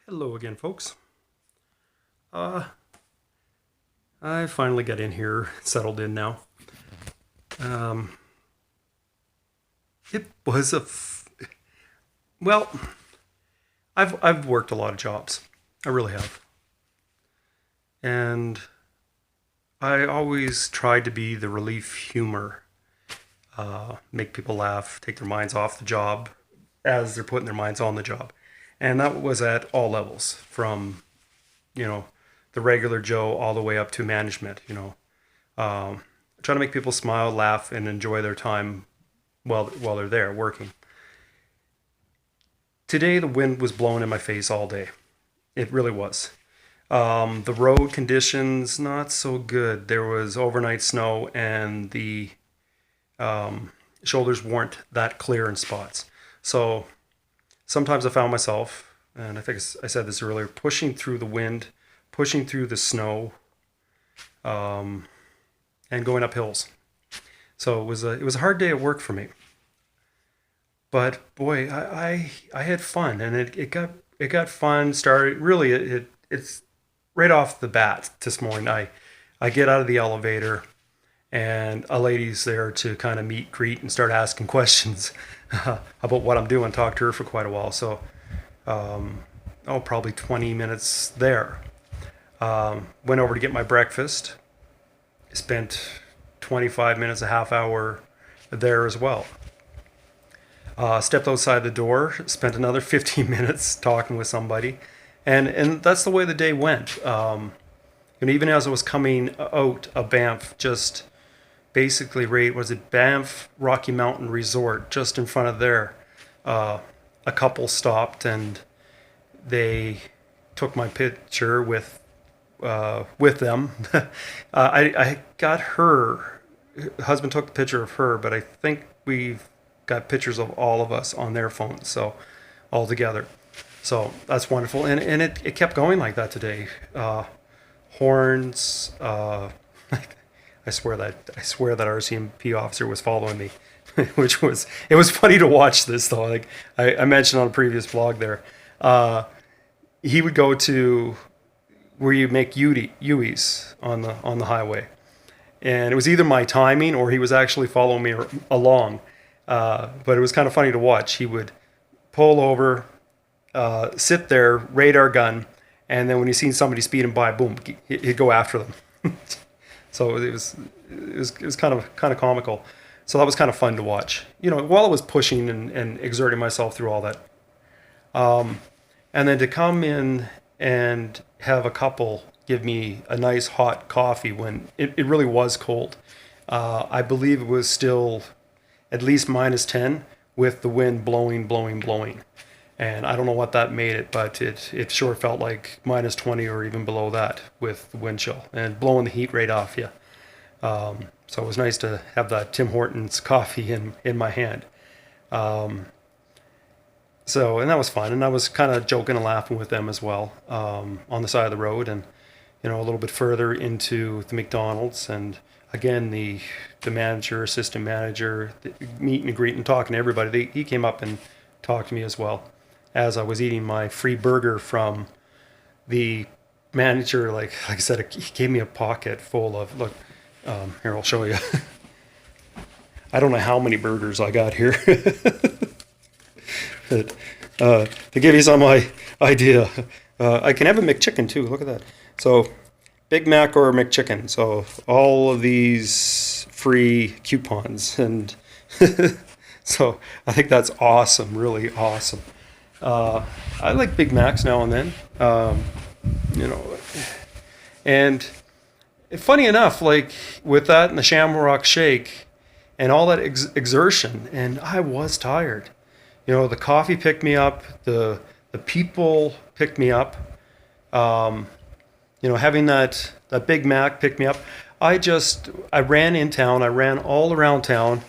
Hello again, folks. Uh, I finally got in here, settled in now. Um, it was well. I've worked a lot of jobs. I really have, and I always tried to be the relief humor, make people laugh, take their minds off the job as they're putting their minds on the job, and that was at all levels, from you know the regular Joe all the way up to management. Trying to make people smile, laugh, and enjoy their time while they're there working. Today the wind was blowing in my face all day. It really was. The road conditions not so good. There was overnight snow, and the shoulders weren't that clear in spots. So sometimes I found myself, and I think I said this earlier, pushing through the wind, pushing through the snow, um, and going up hills. So it was a hard day at work for me. But boy, I had fun, and it got fun. Started really it's right off the bat this morning. I get out of the elevator, and a lady's there to kind of meet, greet, and start asking questions about what I'm doing. Talked to her for quite a while, so probably 20 minutes there. Went over to get my breakfast. Spent 25 minutes, a half hour there as well. Stepped outside the door, spent another 15 minutes talking with somebody, and that's the way the day went. And even as I was coming out of Banff, just basically right, was it Banff Rocky Mountain Resort, just in front of there, a couple stopped and they took my picture with them. I got her husband took the picture of her, but I think we've got pictures of all of us on their phones, so all together. So that's wonderful, and it kept going like that today. Horns. I swear that RCMP officer was following me, it was funny to watch this though. Like I mentioned on a previous vlog there, he would go to where you make U's on the highway, and it was either my timing or he was actually following me along. But it was kind of funny to watch. He would pull over, sit there, radar gun, and then when he seen somebody speeding by, boom, he'd go after them. So it was kind of comical. So that was kind of fun to watch. While I was pushing and exerting myself through all that, and then to come in and have a couple give me a nice hot coffee when it really was cold. I believe it was still at least -10 with the wind blowing, blowing, blowing. And I don't know what that made it, but it sure felt like -20 or even below that with the wind chill and blowing the heat right off you. So it was nice to have that Tim Hortons coffee in my hand. And that was fun. And I was kind of joking and laughing with them as well, on the side of the road, and a little bit further into the McDonald's. And again, the manager, assistant manager, meeting and greeting, talking to everybody. He came up and talked to me as well as I was eating my free burger from the manager. Like I said, he gave me a pocket full of, look, here, I'll show you. I don't know how many burgers I got here. But, to give you some idea, I can have a McChicken too. Look at that. So Big Mac or McChicken. So all of these free coupons, and so I think that's awesome, really awesome. I like Big Macs now and then, you know, and funny enough, like with that and the Shamrock Shake and all that exertion, and I was tired. The coffee picked me up, the people picked me up. Having that Big Mac picked me up. I ran in town. I ran all around town.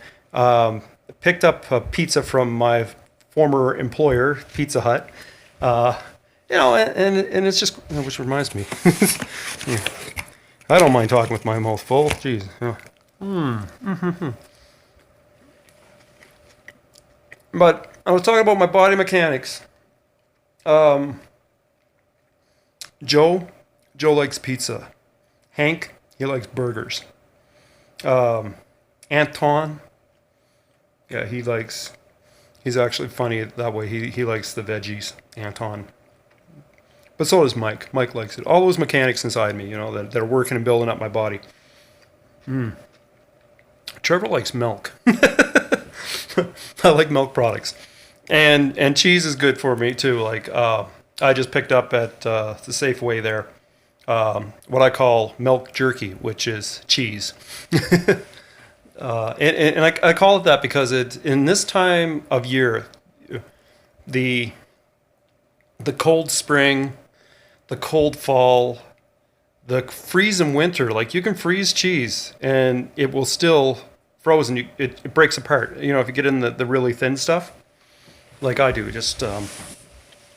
Picked up a pizza from my former employer, Pizza Hut. And it's just, which reminds me, yeah, I don't mind talking with my mouth full. Jeez. But I was talking about my body mechanics. Joe, Joe likes pizza. Hank, he likes burgers. Anton, yeah, he's actually funny that way. He likes the veggies, Anton. But so does Mike. Mike likes it. All those mechanics inside me, that are working and building up my body. Trevor likes milk. I like milk products. And cheese is good for me too. Like I just picked up at the Safeway there what I call milk jerky, which is cheese. And I call it that because in this time of year, the the cold spring, the cold fall, the freezing winter. Like you can freeze cheese and it will still frozen. It breaks apart. If you get in the really thin stuff, like I do,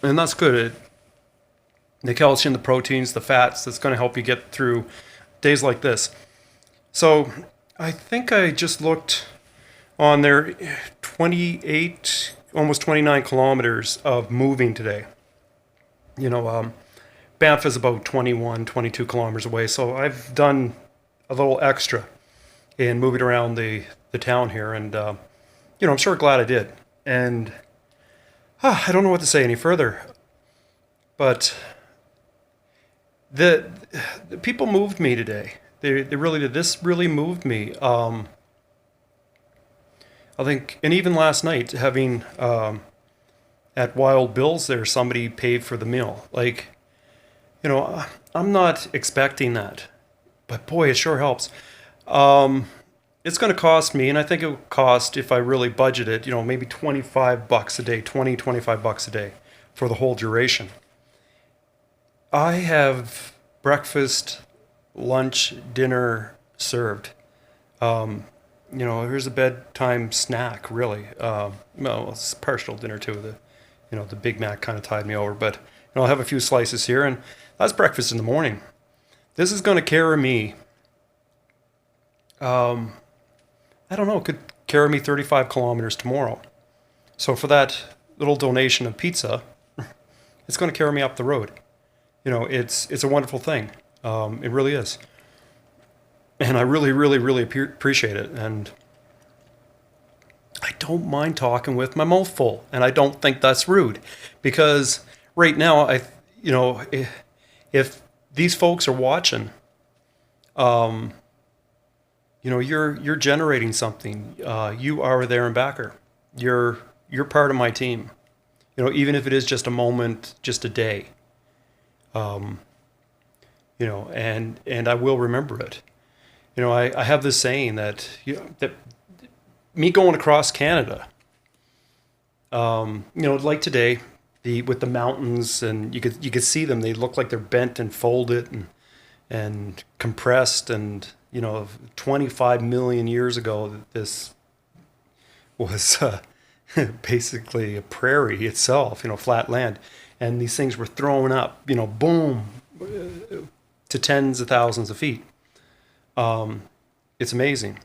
and that's good. The calcium, the proteins, the fats, that's going to help you get through days like this. So I think I just looked on there, 28, almost 29 kilometers of moving today. Banff is about 21, 22 kilometers away. So I've done a little extra in moving around the town here. And, I'm sure glad I did. And I don't know what to say any further. But the people moved me today. They really did. This really moved me. I think, and even last night, having at Wild Bill's there, somebody paid for the meal. Like, I'm not expecting that, but boy, it sure helps. It's going to cost me, and I think it would cost, if I really budget it, maybe $25 a day, 25 bucks a day for the whole duration. I have breakfast, lunch, dinner served. Here's a bedtime snack, really. Well, it's partial dinner too. The Big Mac kind of tied me over, but I'll have a few slices here, and that's breakfast in the morning. This is going to carry me. I don't know. It could carry me 35 kilometers tomorrow. So for that little donation of pizza, it's going to carry me up the road. It's a wonderful thing. It really is. And I really, really, really appreciate it. And I don't mind talking with my mouth full. And I don't think that's rude. Because right now, if these folks are watching, you're generating something. You are there and backer. You're part of my team. Even if it is just a moment, just a day. And I will remember it. I have this saying that that me going across Canada, like today, with the mountains, and you could see them. They look like they're bent and folded and compressed. And 25 million years ago, this was basically a prairie itself. Flat land, and these things were thrown up. Boom, to tens of thousands of feet. It's amazing.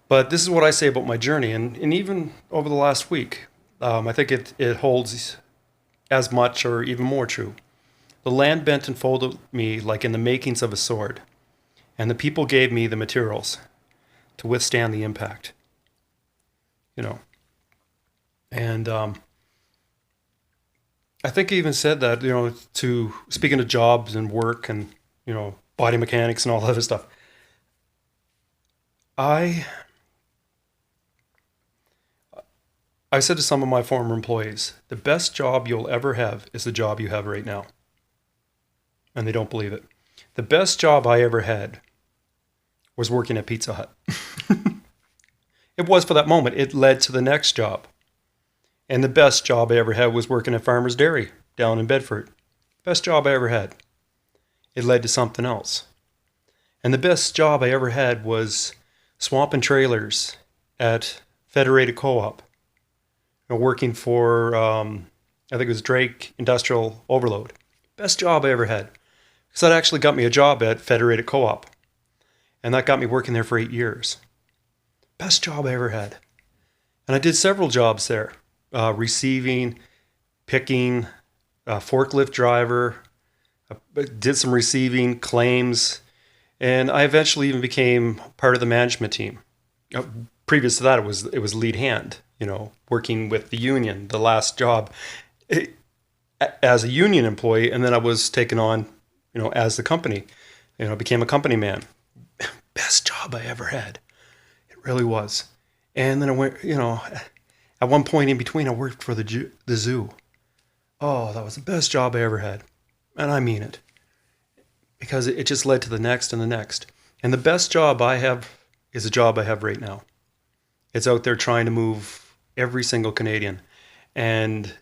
But this is what I say about my journey, and even over the last week, I think it holds as much or even more true. The land bent and folded me like in the makings of a sword, and the people gave me the materials to withstand the impact. And I think he even said that, to speaking of jobs and work and, body mechanics and all that other stuff. I said to some of my former employees, the best job you'll ever have is the job you have right now. And they don't believe it. The best job I ever had was working at Pizza Hut. It was for that moment. It led to the next job. And the best job I ever had was working at Farmer's Dairy down in Bedford. Best job I ever had. It led to something else. And the best job I ever had was swamping trailers at Federated Co-op. Working for, I think it was Drake Industrial Overload. Best job I ever had. Because that actually got me a job at Federated Co-op. And that got me working there for 8 years. Best job I ever had. And I did several jobs there. Receiving, picking, forklift driver, did some receiving, claims, and I eventually even became part of the management team. Previous to that, it was lead hand, working with the union, the last job as a union employee, and then I was taken on, as the company, became a company man. Best job I ever had. It really was. And then I went, at one point in between, I worked for the zoo. Oh, that was the best job I ever had. And I mean it. Because it just led to the next and the next. And the best job I have is a job I have right now. It's out there trying to move every single Canadian. And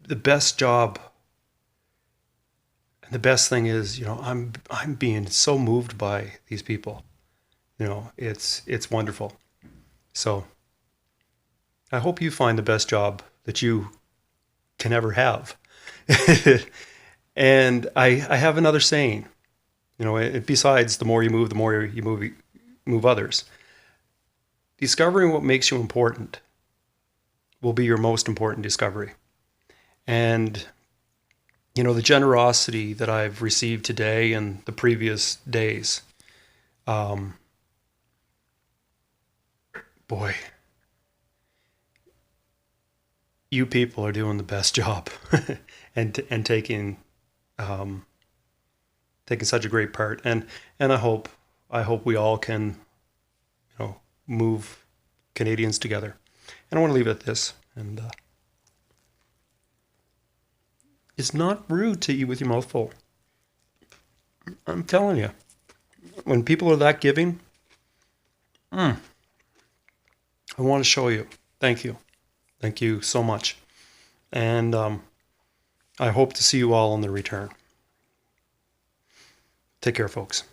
the best job and the best thing is, I'm being so moved by these people. It's wonderful. So I hope you find the best job that you can ever have. And I have another saying, besides the more you move, the more you move others. Discovering what makes you important will be your most important discovery. And, the generosity that I've received today and the previous days, boy, you people are doing the best job and taking such a great part. And I hope we all can, move Canadians together. And I want to leave it at this. And it's not rude to eat with your mouth full. I'm telling you, when people are that giving, I want to show you. Thank you. Thank you so much. And I hope to see you all on the return. Take care, folks.